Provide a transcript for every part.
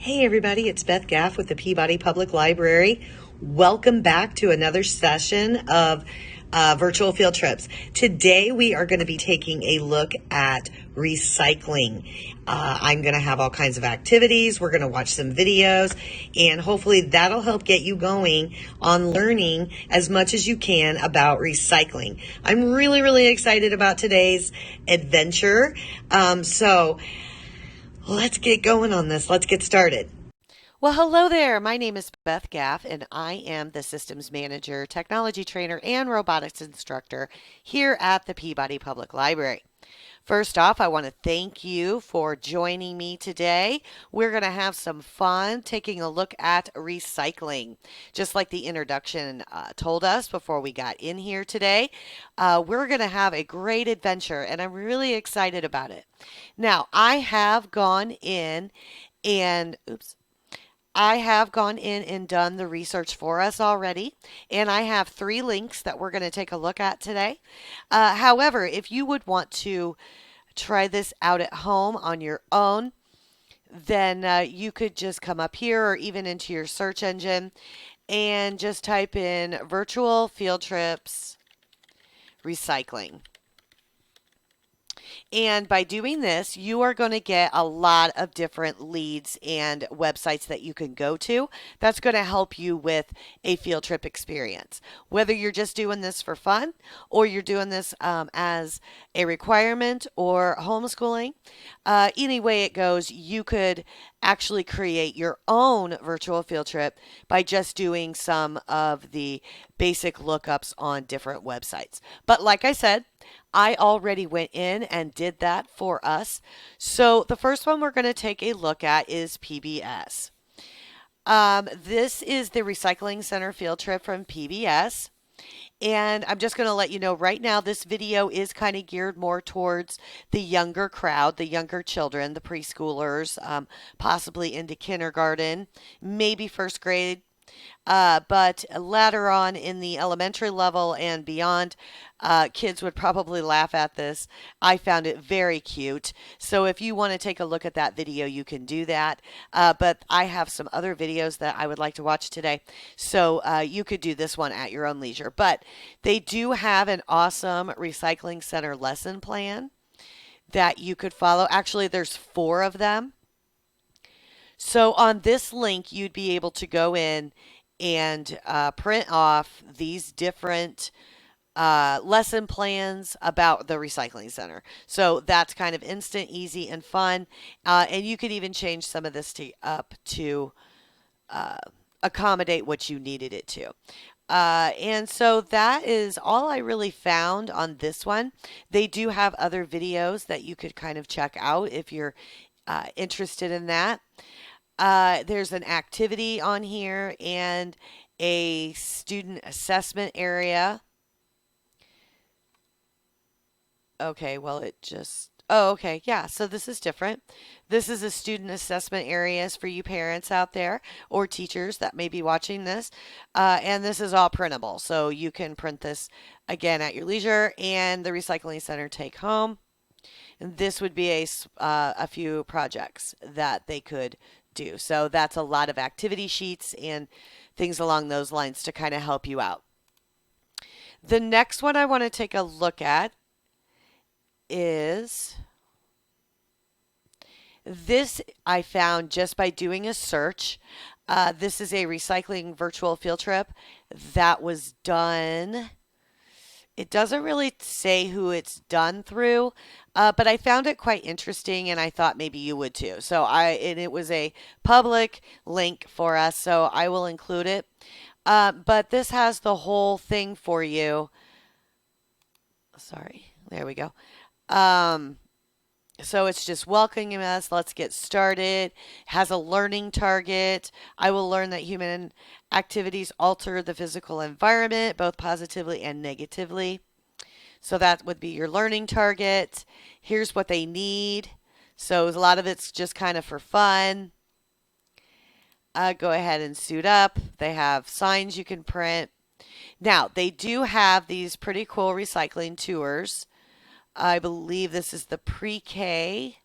Hey everybody, it's Beth Gaff with the Peabody Public Library. Welcome back to another session of virtual field trips. Today we are going to be taking a look at recycling. I'm going to have all kinds of activities. We're going to watch some videos, and hopefully that'll help get you going on learning as much as you can about recycling. I'm really excited about today's adventure. So let's get going on this. Let's get started. Well, hello there. My name is Beth Gaff, and I am the systems manager, technology trainer, and robotics instructor here at the Peabody Public Library. First off, I want to thank you for joining me today. We're going to have some fun taking a look at recycling. Just like the introduction told us before we got in here today, we're going to have a great adventure, and I'm really excited about it. Now, I have gone in and done the research for us already, and I have 3 links that we're going to take a look at today. However, if you would want to try this out at home on your own, then you could just come up here or even into your search engine and just type in virtual field trips recycling. And by doing this, you are going to get a lot of different leads and websites that you can go to. That's going to help you with a field trip experience. Whether you're just doing this for fun or you're doing this as a requirement or homeschooling, any way it goes, you could actually create your own virtual field trip by just doing some of the basic lookups on different websites. But like I said, I already went in and did that for us. So the first one we're going to take a look at is PBS. This is the Recycling Center field trip from PBS. And I'm just going to let you know right now, this video is kind of geared more towards the younger crowd, the younger children, the preschoolers, possibly into kindergarten, maybe first grade. But later on in the elementary level and beyond, kids would probably laugh at this. I found it very cute. So if you want to take a look at that video, you can do that. But I have some other videos that I would like to watch today. So you could do this one at your own leisure. But they do have an awesome recycling center lesson plan that you could follow. Actually, there's 4 of them. So on this link, you'd be able to go in and print off these different lesson plans about the recycling center. So that's kind of instant, easy, and fun. And you could even change some of this up to accommodate what you needed it to. And so that is all I really found on this one. They do have other videos that you could kind of check out if you're interested in that. There's an activity on here and a student assessment area. Okay, well, oh, okay, yeah, so this is different. This is a student assessment areas for you parents out there or teachers that may be watching this. And this is all printable, so you can print this again at your leisure and the recycling center take home. And this would be a few projects that they could do. So that's a lot of activity sheets and things along those lines to kind of help you out. The next one I want to take a look at is this. I found just by doing a search. This is a recycling virtual field trip that was done. It doesn't really say who it's done through, but I found it quite interesting, and I thought maybe you would too. And it was a public link for us, so I will include it. But this has the whole thing for you. Sorry, there we go. So it's just welcoming us. Let's get started. Has a learning target. I will learn that human activities alter the physical environment, both positively and negatively. So that would be your learning target. Here's what they need. So a lot of it's just kind of for fun. Go ahead and suit up. They have signs you can print. Now, they do have these pretty cool recycling tours. I believe this is the pre-K.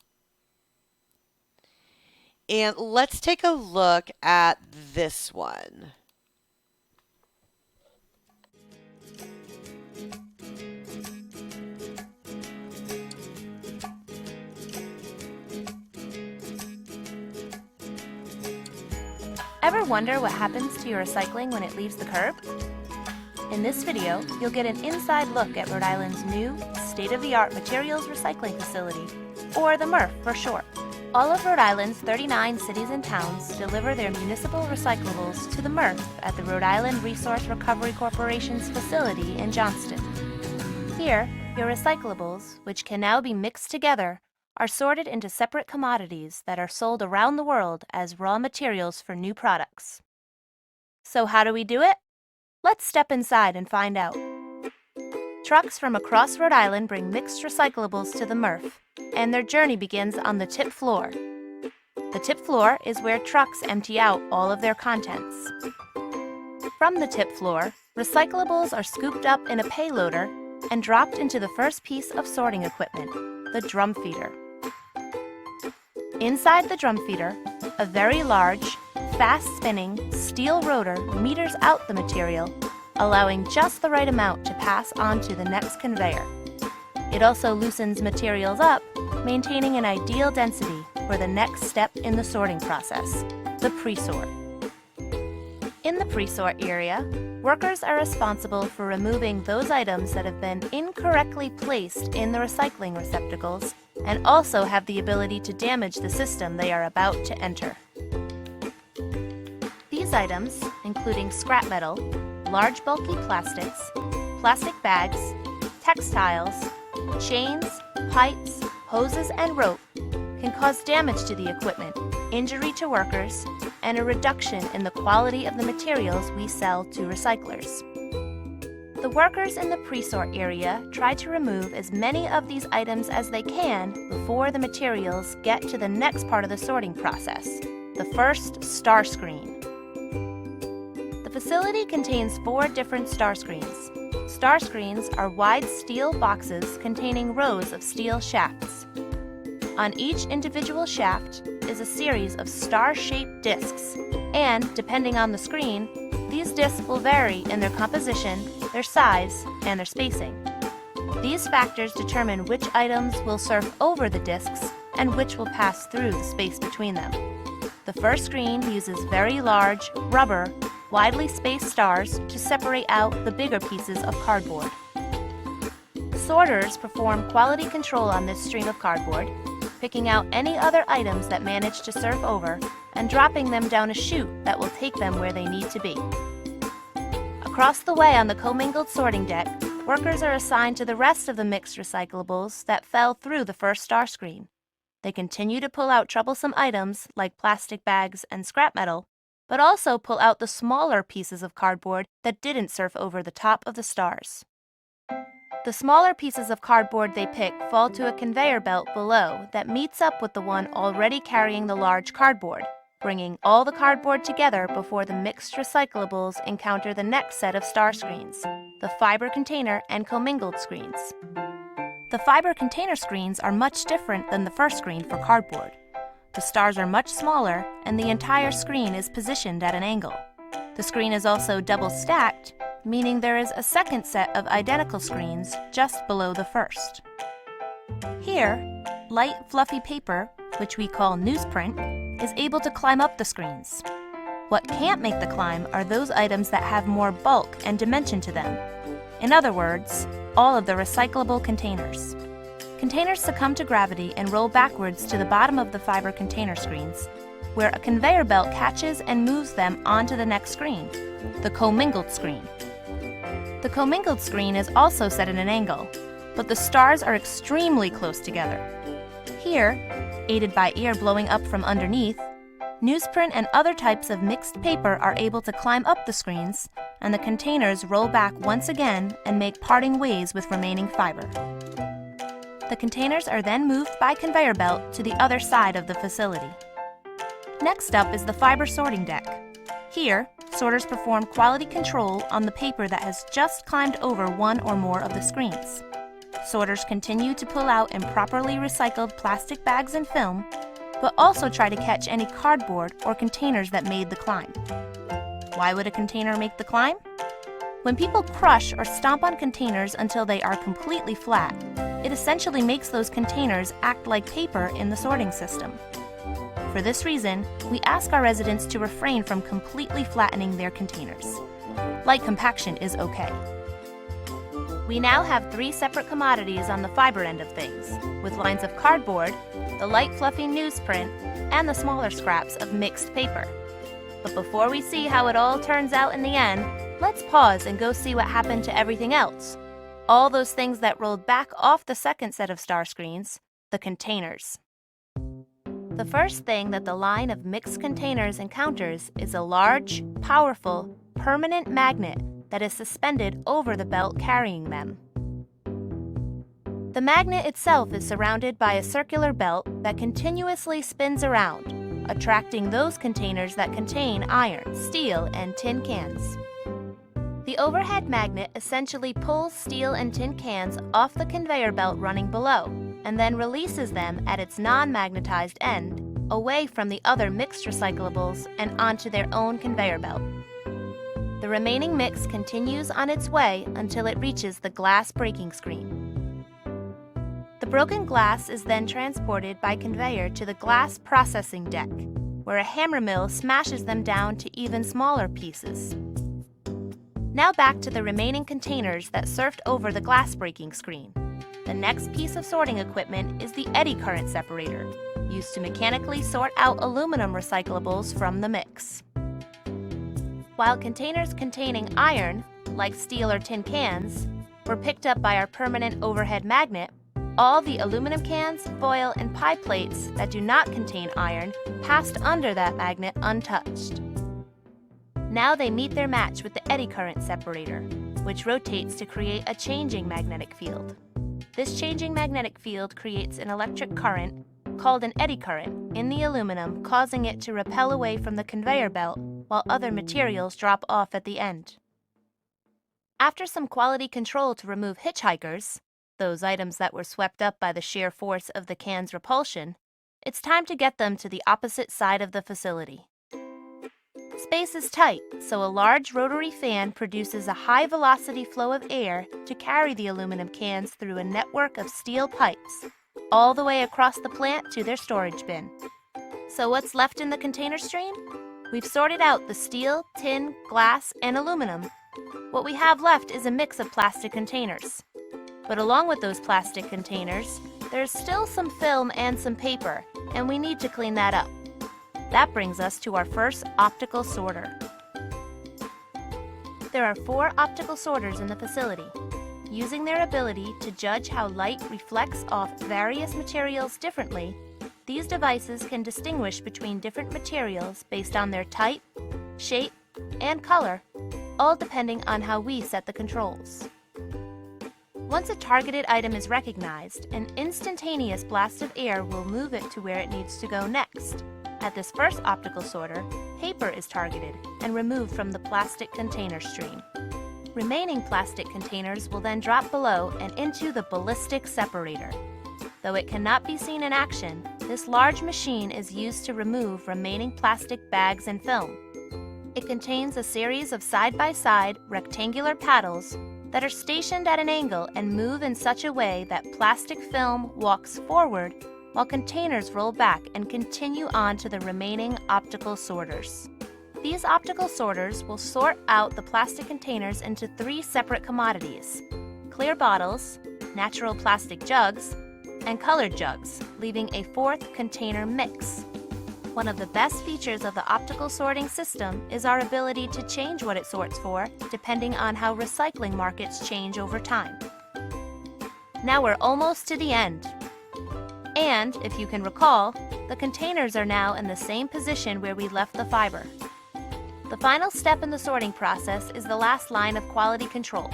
And let's take a look at this one. Ever wonder what happens to your recycling when it leaves the curb? In this video, you'll get an inside look at Rhode Island's new, state-of-the-art materials recycling facility, or the MRF for short. All of Rhode Island's 39 cities and towns deliver their municipal recyclables to the MRF at the Rhode Island Resource Recovery Corporation's facility in Johnston. Here, your recyclables, which can now be mixed together, are sorted into separate commodities that are sold around the world as raw materials for new products. So how do we do it? Let's step inside and find out. Trucks from across Rhode Island bring mixed recyclables to the MRF, and their journey begins on the tip floor. The tip floor is where trucks empty out all of their contents. From the tip floor, recyclables are scooped up in a payloader and dropped into the first piece of sorting equipment, the drum feeder. Inside the drum feeder, a very large, fast-spinning steel rotor meters out the material, allowing just the right amount to pass on to the next conveyor. It also loosens materials up, maintaining an ideal density for the next step in the sorting process, the pre-sort. In the pre-sort area, workers are responsible for removing those items that have been incorrectly placed in the recycling receptacles and also have the ability to damage the system they are about to enter. These items, including scrap metal, large bulky plastics, plastic bags, textiles, chains, pipes, hoses, and rope, can cause damage to the equipment, injury to workers, and a reduction in the quality of the materials we sell to recyclers. The workers in the pre-sort area try to remove as many of these items as they can before the materials get to the next part of the sorting process, the first star screen. The facility contains 4 different star screens. Star screens are wide steel boxes containing rows of steel shafts. On each individual shaft is a series of star-shaped discs, and depending on the screen, these discs will vary in their composition, their size, and their spacing. These factors determine which items will surf over the discs and which will pass through the space between them. The first screen uses very large, rubber, widely spaced stars to separate out the bigger pieces of cardboard. Sorters perform quality control on this stream of cardboard, picking out any other items that manage to surf over and dropping them down a chute that will take them where they need to be. Across the way on the commingled sorting deck, workers are assigned to the rest of the mixed recyclables that fell through the first star screen. They continue to pull out troublesome items like plastic bags and scrap metal, but also pull out the smaller pieces of cardboard that didn't surf over the top of the stars. The smaller pieces of cardboard they pick fall to a conveyor belt below that meets up with the one already carrying the large cardboard, bringing all the cardboard together before the mixed recyclables encounter the next set of star screens, the fiber container and commingled screens. The fiber container screens are much different than the first screen for cardboard. The stars are much smaller, and the entire screen is positioned at an angle. The screen is also double stacked, meaning there is a second set of identical screens just below the first. Here, light fluffy paper, which we call newsprint, is able to climb up the screens. What can't make the climb are those items that have more bulk and dimension to them. In other words, all of the recyclable containers. Containers succumb to gravity and roll backwards to the bottom of the fiber container screens, where a conveyor belt catches and moves them onto the next screen, the commingled screen. The commingled screen is also set at an angle, but the stars are extremely close together. Here, aided by air blowing up from underneath, newsprint and other types of mixed paper are able to climb up the screens, and the containers roll back once again and make parting ways with remaining fiber. The containers are then moved by conveyor belt to the other side of the facility. Next up is the fiber sorting deck. Here, sorters perform quality control on the paper that has just climbed over one or more of the screens. Sorters continue to pull out improperly recycled plastic bags and film, but also try to catch any cardboard or containers that made the climb. Why would a container make the climb? When people crush or stomp on containers until they are completely flat, it essentially makes those containers act like paper in the sorting system. For this reason, we ask our residents to refrain from completely flattening their containers. Light compaction is okay. We now have 3 separate commodities on the fiber end of things, with lines of cardboard, the light fluffy newsprint, and the smaller scraps of mixed paper. But before we see how it all turns out in the end, let's pause and go see what happened to everything else. All those things that rolled back off the second set of star screens, the containers. The first thing that the line of mixed containers encounters is a large, powerful, permanent magnet that is suspended over the belt carrying them. The magnet itself is surrounded by a circular belt that continuously spins around, attracting those containers that contain iron, steel, and tin cans. The overhead magnet essentially pulls steel and tin cans off the conveyor belt running below, and then releases them at its non-magnetized end, away from the other mixed recyclables and onto their own conveyor belt. The remaining mix continues on its way until it reaches the glass breaking screen. The broken glass is then transported by conveyor to the glass processing deck, where a hammer mill smashes them down to even smaller pieces. Now back to the remaining containers that surfed over the glass breaking screen. The next piece of sorting equipment is the eddy current separator, used to mechanically sort out aluminum recyclables from the mix. While containers containing iron, like steel or tin cans, were picked up by our permanent overhead magnet, all the aluminum cans, foil, and pie plates that do not contain iron passed under that magnet untouched. Now they meet their match with the eddy current separator, which rotates to create a changing magnetic field. This changing magnetic field creates an electric current, called an eddy current, in the aluminum, causing it to repel away from the conveyor belt while other materials drop off at the end. After some quality control to remove hitchhikers, those items that were swept up by the sheer force of the can's repulsion, it's time to get them to the opposite side of the facility. Space is tight, so a large rotary fan produces a high-velocity flow of air to carry the aluminum cans through a network of steel pipes, all the way across the plant to their storage bin. So what's left in the container stream? We've sorted out the steel, tin, glass, and aluminum. What we have left is a mix of plastic containers. But along with those plastic containers, there's still some film and some paper, and we need to clean that up. That brings us to our first optical sorter. There are 4 optical sorters in the facility. Using their ability to judge how light reflects off various materials differently, these devices can distinguish between different materials based on their type, shape, and color, all depending on how we set the controls. Once a targeted item is recognized, an instantaneous blast of air will move it to where it needs to go next. At this first optical sorter, paper is targeted and removed from the plastic container stream. Remaining plastic containers will then drop below and into the ballistic separator. Though it cannot be seen in action, this large machine is used to remove remaining plastic bags and film. It contains a series of side-by-side rectangular paddles that are stationed at an angle and move in such a way that plastic film walks forward while containers roll back and continue on to the remaining optical sorters. These optical sorters will sort out the plastic containers into 3 separate commodities: clear bottles, natural plastic jugs, and colored jugs, leaving a 4th container mix. One of the best features of the optical sorting system is our ability to change what it sorts for, depending on how recycling markets change over time. Now we're almost to the end. And, if you can recall, the containers are now in the same position where we left the fiber. The final step in the sorting process is the last line of quality control.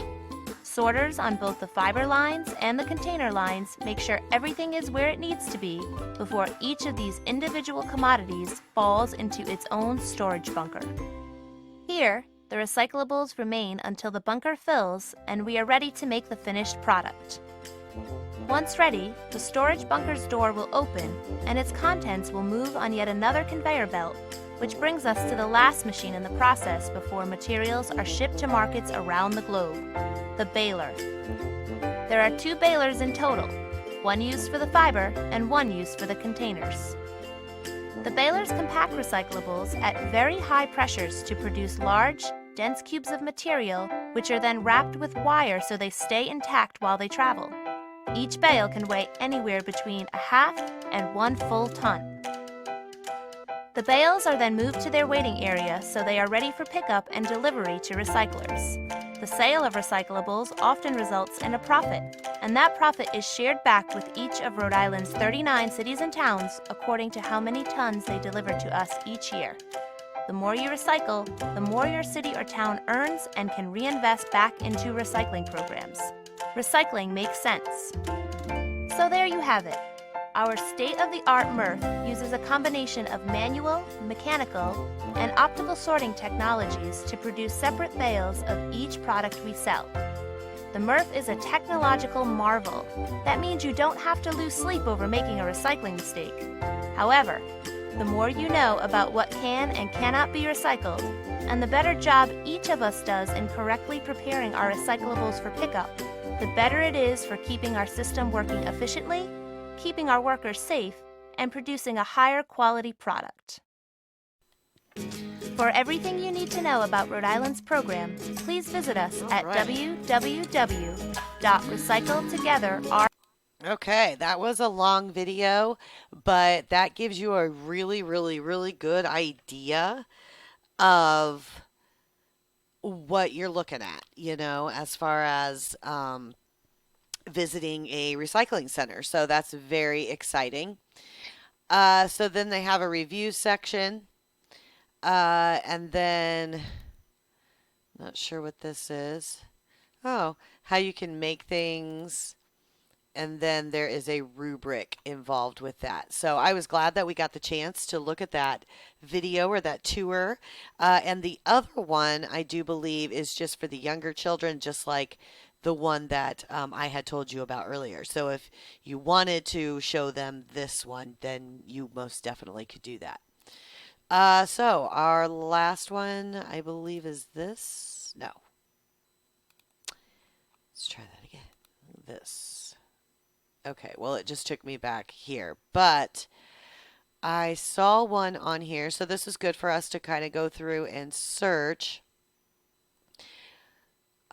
Sorters on both the fiber lines and the container lines make sure everything is where it needs to be before each of these individual commodities falls into its own storage bunker. Here, the recyclables remain until the bunker fills and we are ready to make the finished product. Once ready, the storage bunker's door will open and its contents will move on yet another conveyor belt, which brings us to the last machine in the process before materials are shipped to markets around the globe, the baler. There are 2 balers in total, one used for the fiber and one used for the containers. The balers compact recyclables at very high pressures to produce large, dense cubes of material, which are then wrapped with wire so they stay intact while they travel. Each bale can weigh anywhere between a half and 1 full ton. The bales are then moved to their waiting area so they are ready for pickup and delivery to recyclers. The sale of recyclables often results in a profit, and that profit is shared back with each of Rhode Island's 39 cities and towns according to how many tons they deliver to us each year. The more you recycle, the more your city or town earns and can reinvest back into recycling programs. Recycling makes sense. So there you have it. Our state-of-the-art MRF uses a combination of manual, mechanical, and optical sorting technologies to produce separate bales of each product we sell. The MRF is a technological marvel. That means you don't have to lose sleep over making a recycling mistake. However, the more you know about what can and cannot be recycled, and the better job each of us does in correctly preparing our recyclables for pickup, the better it is for keeping our system working efficiently, keeping our workers safe, and producing a higher quality product. For everything you need to know about Rhode Island's program, please visit us at www.recycletogether.org. Okay, that was a long video, but that gives you a really, really, really good idea of what you're looking at, as far as visiting a recycling center. So that's very exciting. So then they have a review section. And then, not sure what this is. Oh, how you can make things. And then there is a rubric involved with that. So I was glad that we got the chance to look at that video or that tour. And the other one, I do believe, is just for the younger children, just like the one that I had told you about earlier. So if you wanted to show them this one, then you most definitely could do that. So our last one, I believe, is this. No. Let's try that again. This. Okay, well, it just took me back here, but I saw one on here, so this is good for us to kind of go through and search.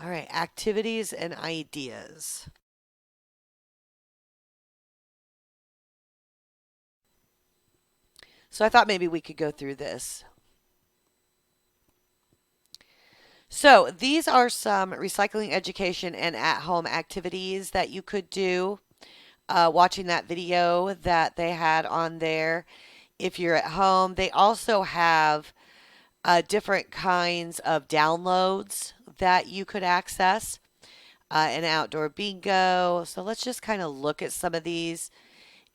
All right, activities and ideas. So I thought maybe we could go through this. So these are some recycling education and at-home activities that you could do. Watching that video that they had on there. If you're at home, they also have different kinds of downloads that you could access. An outdoor bingo. So let's just kind of look at some of these.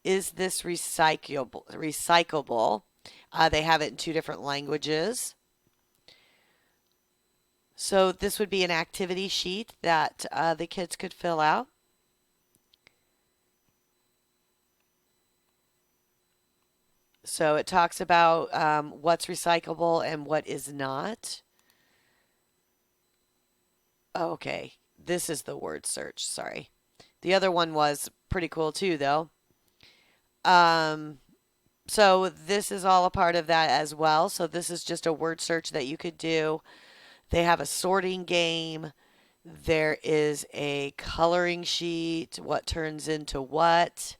Is this recyclable? They have it in 2 different languages. So this would be an activity sheet that the kids could fill out. So it talks about what's recyclable and what is not. Oh, okay, this is the word search, sorry. The other one was pretty cool too, though. So this is all a part of that as well. So this is just a word search that you could do. They have a sorting game. There is a coloring sheet, what turns into what.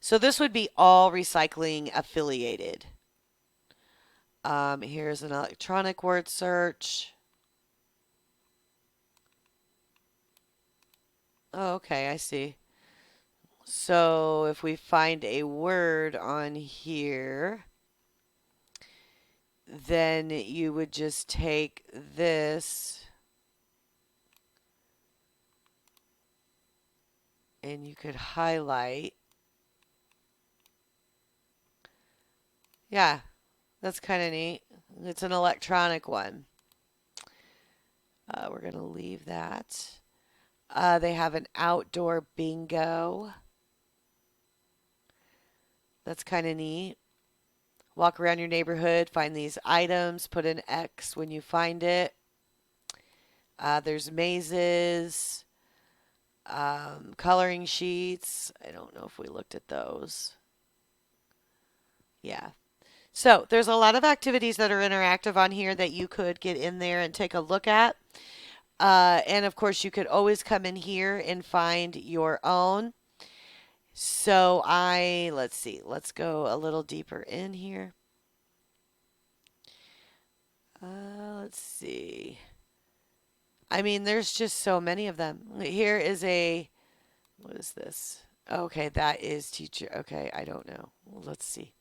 So this would be all recycling affiliated. Here's an electronic word search. Oh, okay, I see. So if we find a word on here, then you would just take this and you could highlight. Yeah, that's kind of neat. It's an electronic one. We're going to leave that. They have an outdoor bingo. That's kind of neat. Walk around your neighborhood, find these items, put an X when you find it. There's mazes, coloring sheets. I don't know if we looked at those. Yeah. So there's a lot of activities that are interactive on here that you could get in there and take a look at. And of course, you could always come in here and find your own. So let's see, let's go a little deeper in here. Let's see. I mean, there's just so many of them. Here is what is this? Okay, that is teacher. Okay, I don't know. Well, let's see.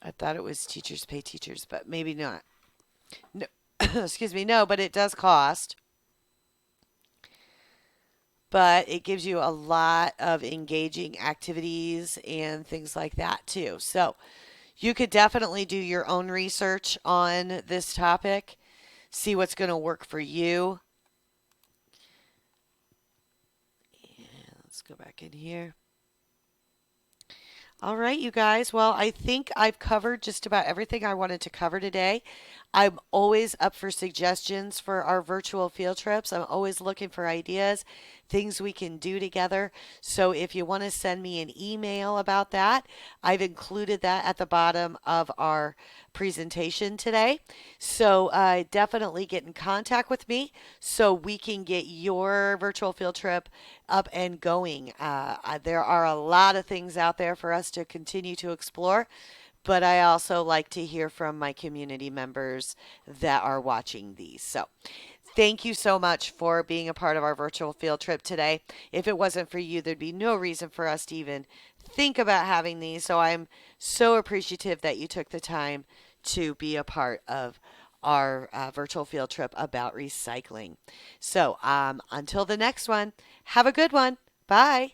I thought it was teachers pay teachers, but maybe not. No, excuse me, no, but it does cost. But it gives you a lot of engaging activities and things like that too. So you could definitely do your own research on this topic, see what's going to work for you. And let's go back in here. All right, you guys. Well, I think I've covered just about everything I wanted to cover today. I'm always up for suggestions for our virtual field trips. I'm always looking for ideas, things we can do together. So if you want to send me an email about that, I've included that at the bottom of our presentation today. So definitely get in contact with me so we can get your virtual field trip up and going. There are a lot of things out there for us to continue to explore. But I also like to hear from my community members that are watching these. So thank you so much for being a part of our virtual field trip today. If it wasn't for you, there'd be no reason for us to even think about having these. So I'm so appreciative that you took the time to be a part of our virtual field trip about recycling. So until the next one, have a good one. Bye.